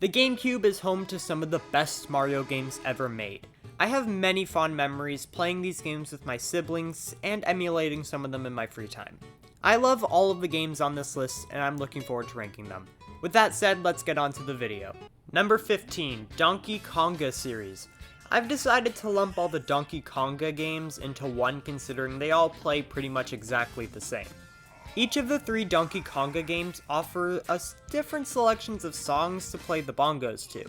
The GameCube is home to some of the best Mario games ever made. I have many fond memories playing these games with my siblings and emulating some of them in my free time. I love all of the games on this list and I'm looking forward to ranking them. With that said, let's get on to the video. Number 15, Donkey Konga series. I've decided to lump all the Donkey Konga games into one considering they all play pretty much exactly the same. Each of the 3 Donkey Konga games offer us different selections of songs to play the bongos to.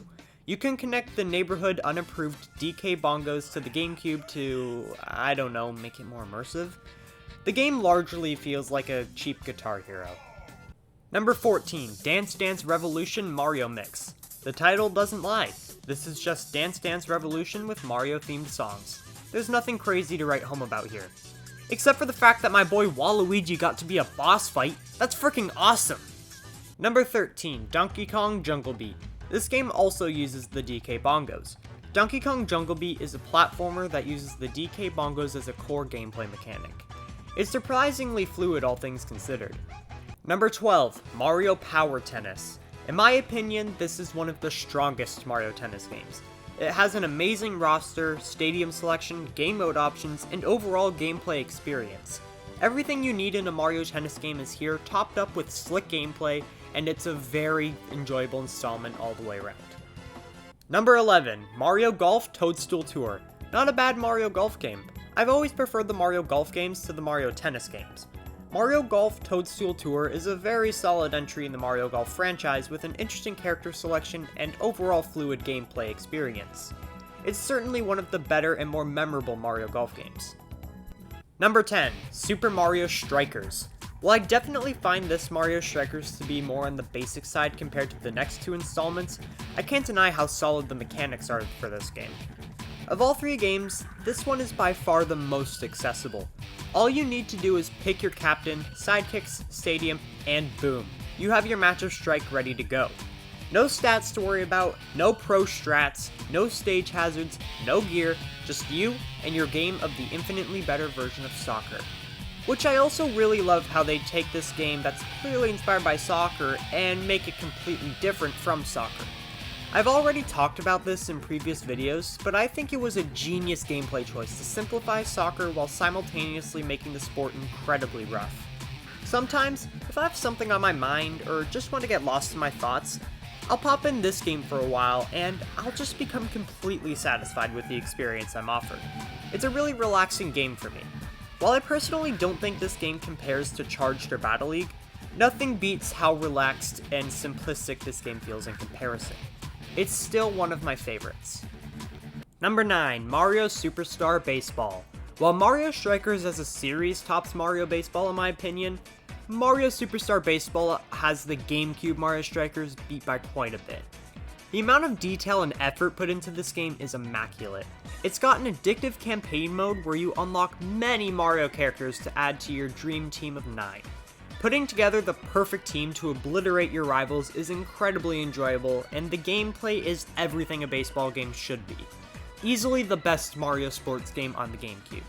You can connect the neighborhood unapproved DK bongos to the GameCube to, I don't know, make it more immersive. The game largely feels like a cheap Guitar Hero. Number 14, Dance Dance Revolution Mario Mix. The title doesn't lie. This is just Dance Dance Revolution with Mario themed songs. There's nothing crazy to write home about here. Except for the fact that my boy Waluigi got to be a boss fight. That's freaking awesome! Number 13, Donkey Kong Jungle Beat. This game also uses the DK bongos. Donkey Kong Jungle Beat is a platformer that uses the DK bongos as a core gameplay mechanic. It's surprisingly fluid, all things considered. Number 12, Mario Power Tennis. In my opinion, this is one of the strongest Mario Tennis games. It has an amazing roster, stadium selection, game mode options, and overall gameplay experience. Everything you need in a Mario Tennis game is here, topped up with slick gameplay, and it's a very enjoyable installment all the way around. Number 11, Mario Golf Toadstool Tour. Not a bad Mario Golf game. I've always preferred the Mario Golf games to the Mario Tennis games. Mario Golf Toadstool Tour is a very solid entry in the Mario Golf franchise with an interesting character selection and overall fluid gameplay experience. It's certainly one of the better and more memorable Mario Golf games. Number 10, Super Mario Strikers. While I definitely find this Mario Strikers to be more on the basic side compared to the next 2 installments, I can't deny how solid the mechanics are for this game. Of all 3 games, this one is by far the most accessible. All you need to do is pick your captain, sidekicks, stadium, and boom, you have your match of Strike ready to go. No stats to worry about, no pro strats, no stage hazards, no gear, just you and your game of the infinitely better version of soccer. Which I also really love how they take this game that's clearly inspired by soccer and make it completely different from soccer. I've already talked about this in previous videos, but I think it was a genius gameplay choice to simplify soccer while simultaneously making the sport incredibly rough. Sometimes, if I have something on my mind or just want to get lost in my thoughts, I'll pop in this game for a while and I'll just become completely satisfied with the experience I'm offered. It's a really relaxing game for me. While I personally don't think this game compares to Charged or Battle League, nothing beats how relaxed and simplistic this game feels in comparison. It's still one of my favorites. Number 9, Mario Superstar Baseball. While Mario Strikers as a series tops Mario Baseball in my opinion, Mario Superstar Baseball has the GameCube Mario Strikers beat by quite a bit. The amount of detail and effort put into this game is immaculate. It's got an addictive campaign mode where you unlock many Mario characters to add to your dream team of 9. Putting together the perfect team to obliterate your rivals is incredibly enjoyable, and the gameplay is everything a baseball game should be. Easily the best Mario sports game on the GameCube.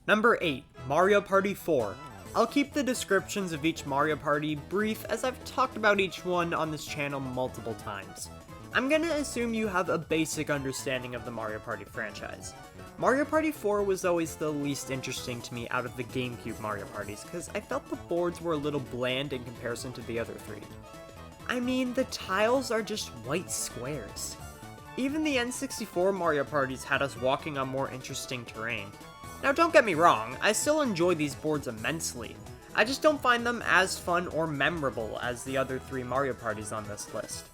Number 8, Mario Party 4. I'll keep the descriptions of each Mario Party brief as I've talked about each one on this channel multiple times. I'm gonna assume you have a basic understanding of the Mario Party franchise. Mario Party 4 was always the least interesting to me out of the GameCube Mario Parties because I felt the boards were a little bland in comparison to the other 3. I mean, the tiles are just white squares. Even the N64 Mario Parties had us walking on more interesting terrain. Now don't get me wrong, I still enjoy these boards immensely. I just don't find them as fun or memorable as the other 3 Mario Parties on this list.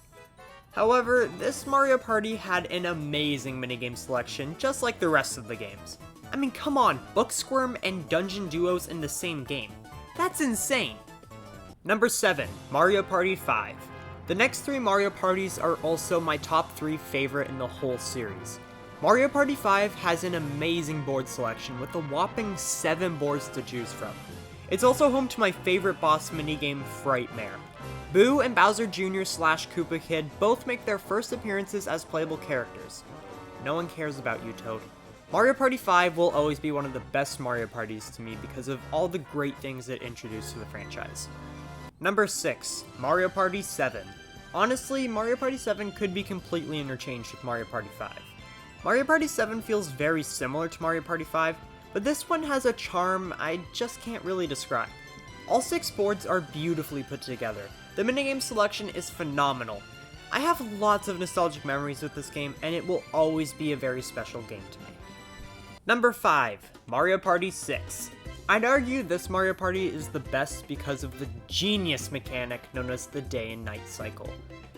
However, this Mario Party had an amazing minigame selection, just like the rest of the games. I mean, come on, Book Squirm and Dungeon Duos in the same game. That's insane! Number 7, Mario Party 5. The next 3 Mario Parties are also my top 3 favorite in the whole series. Mario Party 5 has an amazing board selection with a whopping 7 boards to choose from. It's also home to my favorite boss minigame, Frightmare. Boo and Bowser Jr. / Koopa Kid both make their first appearances as playable characters. No one cares about you, Toad. Mario Party 5 will always be one of the best Mario Parties to me because of all the great things it introduced to the franchise. Number 6, Mario Party 7. Honestly, Mario Party 7 could be completely interchanged with Mario Party 5. Mario Party 7 feels very similar to Mario Party 5, but this one has a charm I just can't really describe. All 6 boards are beautifully put together. The minigame selection is phenomenal. I have lots of nostalgic memories with this game, and it will always be a very special game to me. Number 5, Mario Party 6. I'd argue this Mario Party is the best because of the genius mechanic known as the day and night cycle.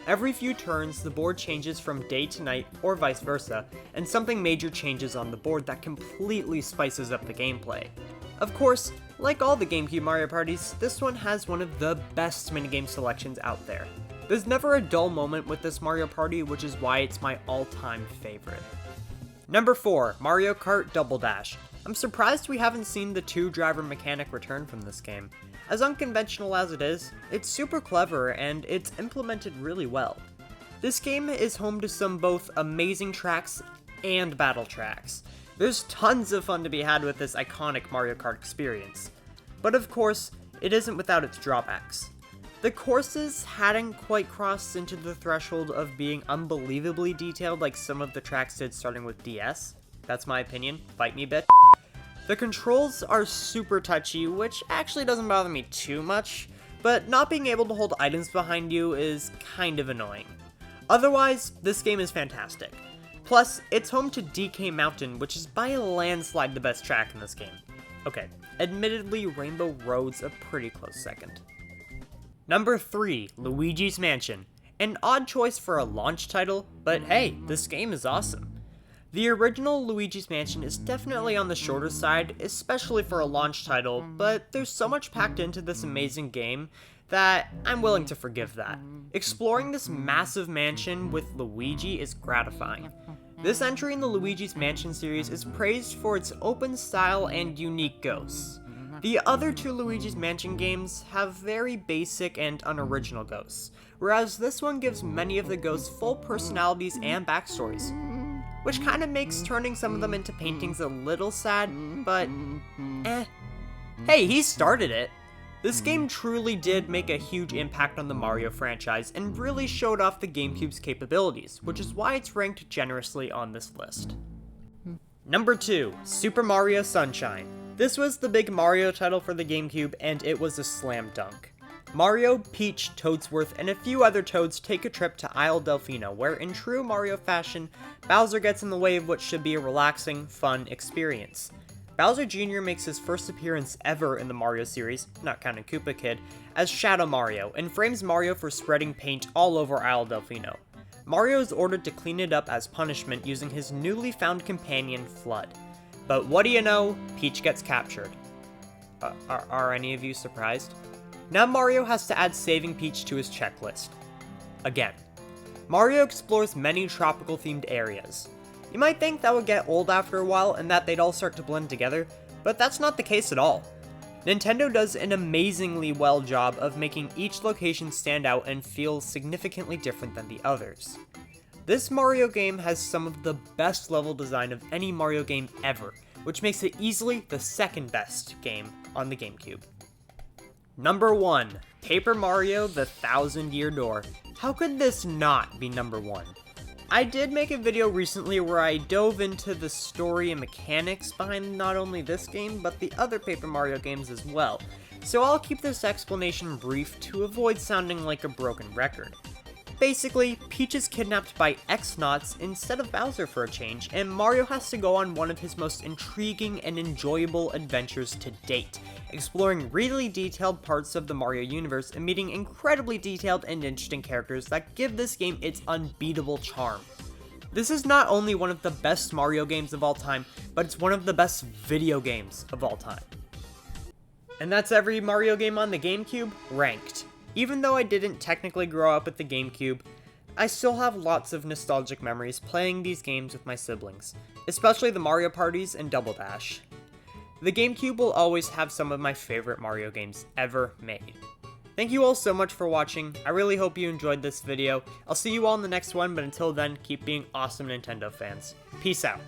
Every few turns, the board changes from day to night, or vice versa, and something major changes on the board that completely spices up the gameplay. Of course, like all the GameCube Mario Parties, this one has one of the best minigame selections out there. There's never a dull moment with this Mario Party, which is why it's my all-time favorite. Number 4, Mario Kart Double Dash. I'm surprised we haven't seen the 2-driver mechanic return from this game. As unconventional as it is, it's super clever and it's implemented really well. This game is home to some both amazing tracks and battle tracks. There's tons of fun to be had with this iconic Mario Kart experience. But of course, it isn't without its drawbacks. The courses hadn't quite crossed into the threshold of being unbelievably detailed like some of the tracks did starting with DS. That's my opinion. Fight me, bitch. The controls are super touchy, which actually doesn't bother me too much, but not being able to hold items behind you is kind of annoying. Otherwise, this game is fantastic. Plus, it's home to DK Mountain, which is by a landslide the best track in this game. Okay, admittedly, Rainbow Road's a pretty close second. Number 3, Luigi's Mansion. An odd choice for a launch title, but hey, this game is awesome. The original Luigi's Mansion is definitely on the shorter side, especially for a launch title, but there's so much packed into this amazing game that I'm willing to forgive that. Exploring this massive mansion with Luigi is gratifying. This entry in the Luigi's Mansion series is praised for its open style and unique ghosts. The other 2 Luigi's Mansion games have very basic and unoriginal ghosts, whereas this one gives many of the ghosts full personalities and backstories, which kind of makes turning some of them into paintings a little sad, but Hey, he started it! This game truly did make a huge impact on the Mario franchise and really showed off the GameCube's capabilities, which is why it's ranked generously on this list. Number 2, Super Mario Sunshine. This was the big Mario title for the GameCube, and it was a slam dunk. Mario, Peach, Toadsworth, and a few other Toads take a trip to Isle Delfino, where in true Mario fashion, Bowser gets in the way of what should be a relaxing, fun experience. Bowser Jr. makes his first appearance ever in the Mario series, not counting Koopa Kid, as Shadow Mario, and frames Mario for spreading paint all over Isle Delfino. Mario is ordered to clean it up as punishment using his newly found companion, Flood. But what do you know, Peach gets captured. Are any of you surprised? Now Mario has to add saving Peach to his checklist. Again. Mario explores many tropical-themed areas. You might think that would get old after a while and that they'd all start to blend together, but that's not the case at all. Nintendo does an amazingly well job of making each location stand out and feel significantly different than the others. This Mario game has some of the best level design of any Mario game ever, which makes it easily the second best game on the GameCube. Number 1, Paper Mario: The Thousand Year Door. How could this not be number 1? I did make a video recently where I dove into the story and mechanics behind not only this game, but the other Paper Mario games as well, so I'll keep this explanation brief to avoid sounding like a broken record. Basically, Peach is kidnapped by X-Nauts instead of Bowser for a change, and Mario has to go on one of his most intriguing and enjoyable adventures to date, exploring really detailed parts of the Mario universe and meeting incredibly detailed and interesting characters that give this game its unbeatable charm. This is not only one of the best Mario games of all time, but it's one of the best video games of all time. And that's every Mario game on the GameCube ranked. Even though I didn't technically grow up with the GameCube, I still have lots of nostalgic memories playing these games with my siblings, especially the Mario parties and Double Dash. The GameCube will always have some of my favorite Mario games ever made. Thank you all so much for watching. I really hope you enjoyed this video. I'll see you all in the next one, but until then, keep being awesome Nintendo fans. Peace out.